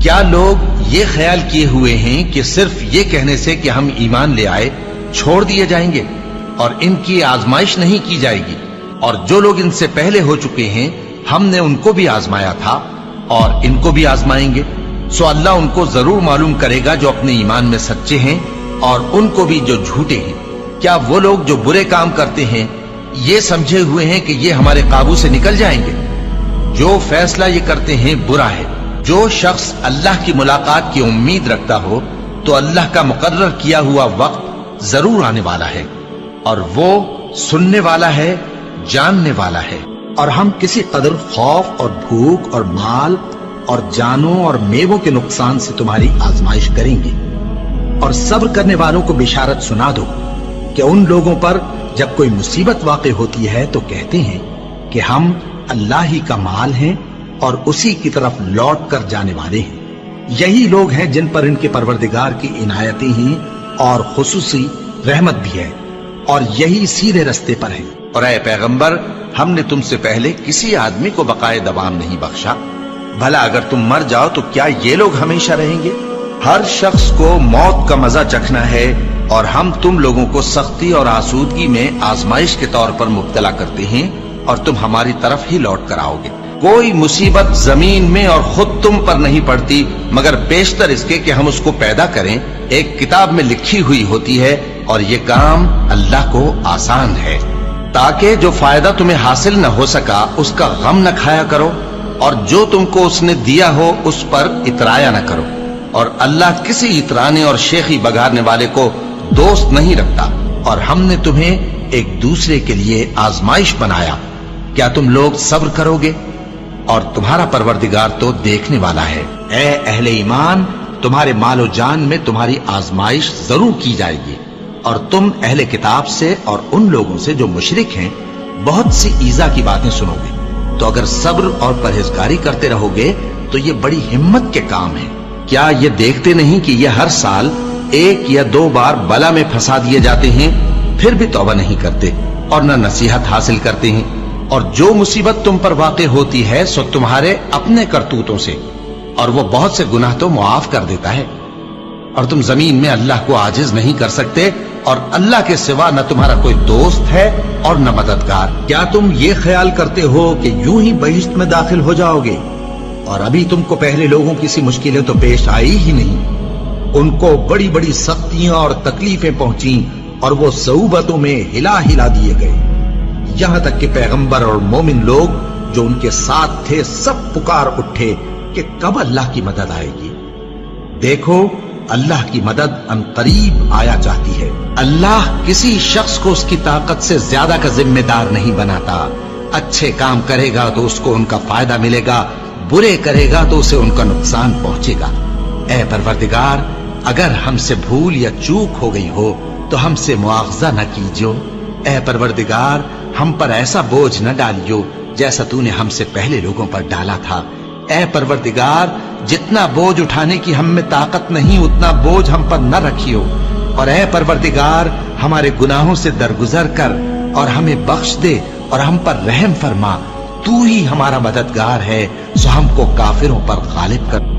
کیا لوگ یہ خیال کیے ہوئے ہیں کہ صرف یہ کہنے سے کہ ہم ایمان لے آئے چھوڑ دیے جائیں گے اور ان کی آزمائش نہیں کی جائے گی؟ اور جو لوگ ان سے پہلے ہو چکے ہیں ہم نے ان کو بھی آزمایا تھا اور ان کو بھی آزمائیں گے، سو اللہ ان کو ضرور معلوم کرے گا جو اپنے ایمان میں سچے ہیں اور ان کو بھی جو جھوٹے ہیں۔ کیا وہ لوگ جو برے کام کرتے ہیں یہ سمجھے ہوئے ہیں کہ یہ ہمارے قابو سے نکل جائیں گے؟ جو فیصلہ یہ کرتے ہیں برا ہے۔ جو شخص اللہ کی ملاقات کی امید رکھتا ہو تو اللہ کا مقرر کیا ہوا وقت ضرور آنے والا ہے، اور وہ سننے والا ہے، جاننے والا ہے۔ اور ہم کسی قدر خوف اور بھوک اور مال اور جانوں اور میووں کے نقصان سے تمہاری آزمائش کریں گے، اور صبر کرنے والوں کو بشارت سنا دو کہ ان لوگوں پر جب کوئی مصیبت واقع ہوتی ہے تو کہتے ہیں کہ ہم اللہ ہی کا مال ہیں اور اسی کی طرف لوٹ کر جانے والے ہیں۔ یہی لوگ ہیں جن پر ان کے پروردگار کی عنایتیں ہیں اور خصوصی رحمت بھی ہے، اور یہی سیدھے رستے پر ہیں۔ اور اے پیغمبر، ہم نے تم سے پہلے کسی آدمی کو بقائے دوام نہیں بخشا، بھلا اگر تم مر جاؤ تو کیا یہ لوگ ہمیشہ رہیں گے؟ ہر شخص کو موت کا مزہ چکھنا ہے، اور ہم تم لوگوں کو سختی اور آسودگی میں آزمائش کے طور پر مبتلا کرتے ہیں اور تم ہماری طرف ہی لوٹ کر آؤ گے۔ کوئی مصیبت زمین میں اور خود تم پر نہیں پڑتی مگر بیشتر اس کے کہ ہم اس کو پیدا کریں ایک کتاب میں لکھی ہوئی ہوتی ہے، اور یہ کام اللہ کو آسان ہے، تاکہ جو فائدہ تمہیں حاصل نہ ہو سکا اس کا غم نہ کھایا کرو، اور جو تم کو اس نے دیا ہو اس پر اترایا نہ کرو۔ اور اللہ کسی اترانے اور شیخی بگاڑنے والے کو دوست نہیں رکھتا، اور ہم نے تمہیں ایک دوسرے کے لیے آزمائش بنایا، کیا تم لوگ صبر کرو گے؟ اور تمہارا پروردگار تو دیکھنے والا ہے۔ اے اہل ایمان، تمہارے مال و جان میں تمہاری آزمائش ضرور کی جائے گی، اور تم اہل کتاب سے اور ان لوگوں سے جو مشرک ہیں بہت سی ایذا کی باتیں سنو گے، تو اگر صبر اور پرہیزگاری کرتے رہو گے تو یہ بڑی ہمت کے کام ہے۔ کیا یہ دیکھتے نہیں کہ یہ ہر سال 1 یا 2 بار بلا میں پھنسا دیے جاتے ہیں، پھر بھی توبہ نہیں کرتے اور نہ نصیحت حاصل کرتے ہیں؟ اور جو مصیبت تم پر واقع ہوتی ہے سو تمہارے اپنے کرتوتوں سے، اور وہ بہت سے گناہ تو معاف کر دیتا ہے، اور تم زمین میں اللہ کو عاجز نہیں کر سکتے، اور اللہ کے سوا نہ تمہارا کوئی دوست ہے اور نہ مددگار۔ کیا تم یہ خیال کرتے ہو کہ یوں ہی بہشت میں داخل ہو جاؤ گے، اور ابھی تم کو پہلے لوگوں کی سی مشکلیں تو پیش آئی ہی نہیں؟ ان کو بڑی بڑی سختیاں اور تکلیفیں پہنچیں، اور وہ صعوبتوں میں ہلا ہلا دیے گئے، یہاں تک کہ پیغمبر اور مومن لوگ جو ان کے ساتھ تھے سب پکار اٹھے کہ کب اللہ کی مدد آئے گی۔ دیکھو، اللہ کی مدد ان قریب آیا چاہتی ہے۔ اللہ کسی شخص کو اس کی طاقت سے زیادہ کا ذمہ دار نہیں بناتا۔ اچھے کام کرے گا تو اس کو ان کا فائدہ ملے گا، برے کرے گا تو اسے ان کا نقصان پہنچے گا۔ اے پروردگار، اگر ہم سے بھول یا چوک ہو گئی ہو تو ہم سے مواخذہ نہ کیجو۔ اے پروردگار، ہم پر ایسا بوجھ نہ ڈالیو جیسا تو نے ہم سے پہلے لوگوں پر ڈالا تھا۔ اے پروردگار، جتنا بوجھ اٹھانے کی ہم میں طاقت نہیں اتنا بوجھ ہم پر نہ رکھیو، اور اے پروردگار ہمارے گناہوں سے درگزر کر اور ہمیں بخش دے اور ہم پر رحم فرما۔ تو ہی ہمارا مددگار ہے، سو ہم کو کافروں پر غالب کر۔